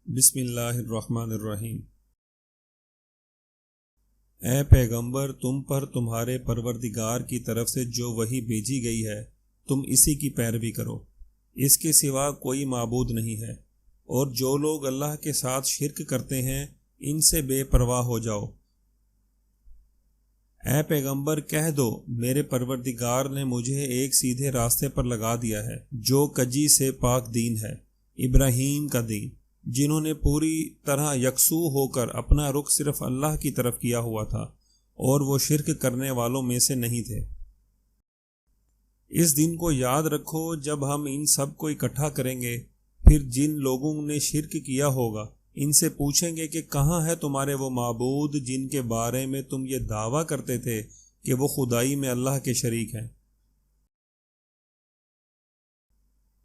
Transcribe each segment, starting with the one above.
بسم اللہ الرحمن الرحیم۔ اے پیغمبر، تم پر تمہارے پروردگار کی طرف سے جو وحی بھیجی گئی ہے تم اسی کی پیروی کرو، اس کے سوا کوئی معبود نہیں ہے، اور جو لوگ اللہ کے ساتھ شرک کرتے ہیں ان سے بے پرواہ ہو جاؤ۔ اے پیغمبر کہہ دو، میرے پروردگار نے مجھے ایک سیدھے راستے پر لگا دیا ہے جو کجی سے پاک دین ہے، ابراہیم کا دین، جنہوں نے پوری طرح یکسو ہو کر اپنا رخ صرف اللہ کی طرف کیا ہوا تھا، اور وہ شرک کرنے والوں میں سے نہیں تھے۔ اس دن کو یاد رکھو جب ہم ان سب کو اکٹھا کریں گے، پھر جن لوگوں نے شرک کیا ہوگا ان سے پوچھیں گے کہ کہاں ہے تمہارے وہ معبود جن کے بارے میں تم یہ دعویٰ کرتے تھے کہ وہ خدائی میں اللہ کے شریک ہیں۔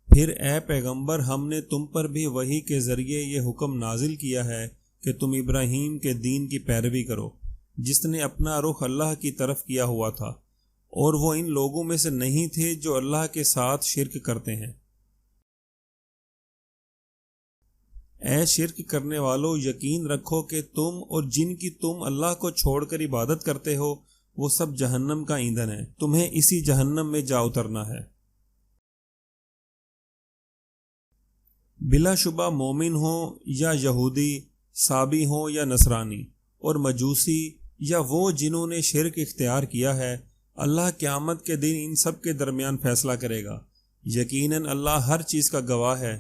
پھر اے پیغمبر، ہم نے تم پر بھی وحی کے ذریعے یہ حکم نازل کیا ہے کہ تم ابراہیم کے دین کی پیروی کرو، جس نے اپنا رخ اللہ کی طرف کیا ہوا تھا، اور وہ ان لوگوں میں سے نہیں تھے جو اللہ کے ساتھ شرک کرتے ہیں۔ اے شرک کرنے والو، یقین رکھو کہ تم اور جن کی تم اللہ کو چھوڑ کر عبادت کرتے ہو وہ سب جہنم کا ایندھن ہے، تمہیں اسی جہنم میں جا اترنا ہے۔ بلا شبہ مومن ہوں یا یہودی، صابی ہوں یا نصرانی، اور مجوسی یا وہ جنہوں نے شرک اختیار کیا ہے، اللہ قیامت کے دن ان سب کے درمیان فیصلہ کرے گا۔ یقیناً اللہ ہر چیز کا گواہ ہے۔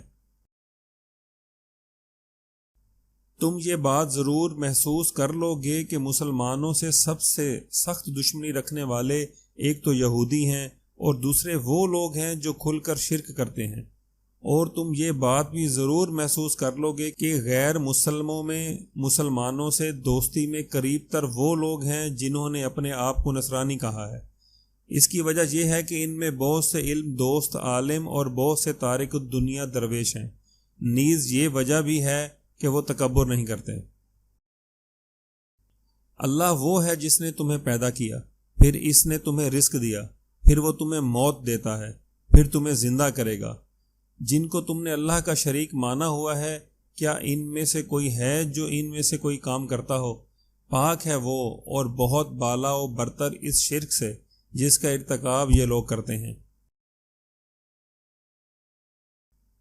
تم یہ بات ضرور محسوس کر لو گے کہ مسلمانوں سے سب سے سخت دشمنی رکھنے والے ایک تو یہودی ہیں اور دوسرے وہ لوگ ہیں جو کھل کر شرک کرتے ہیں، اور تم یہ بات بھی ضرور محسوس کر لو گے کہ غیر مسلموں میں مسلمانوں سے دوستی میں قریب تر وہ لوگ ہیں جنہوں نے اپنے آپ کو نصرانی کہا ہے۔ اس کی وجہ یہ ہے کہ ان میں بہت سے علم دوست عالم اور بہت سے تارک الدنیا درویش ہیں، نیز یہ وجہ بھی ہے کہ وہ تکبر نہیں کرتے۔ اللہ وہ ہے جس نے تمہیں پیدا کیا، پھر اس نے تمہیں رزق دیا، پھر وہ تمہیں موت دیتا ہے، پھر تمہیں زندہ کرے گا۔ جن کو تم نے اللہ کا شریک مانا ہوا ہے، کیا ان میں سے کوئی ہے جو ان میں سے کوئی کام کرتا ہو؟ پاک ہے وہ اور بہت بالا و برتر اس شرک سے جس کا ارتکاب یہ لوگ کرتے ہیں۔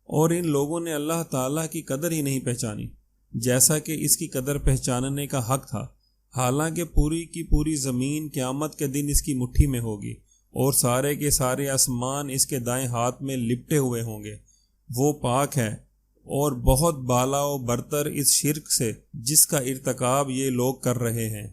اور ان لوگوں نے اللہ تعالیٰ کی قدر ہی نہیں پہچانی جیسا کہ اس کی قدر پہچاننے کا حق تھا، حالانکہ پوری کی پوری زمین قیامت کے دن اس کی مٹھی میں ہوگی، اور سارے کے سارے آسمان اس کے دائیں ہاتھ میں لپٹے ہوئے ہوں گے۔ وہ پاک ہے اور بہت بالا و برتر اس شرک سے جس کا ارتکاب یہ لوگ کر رہے ہیں۔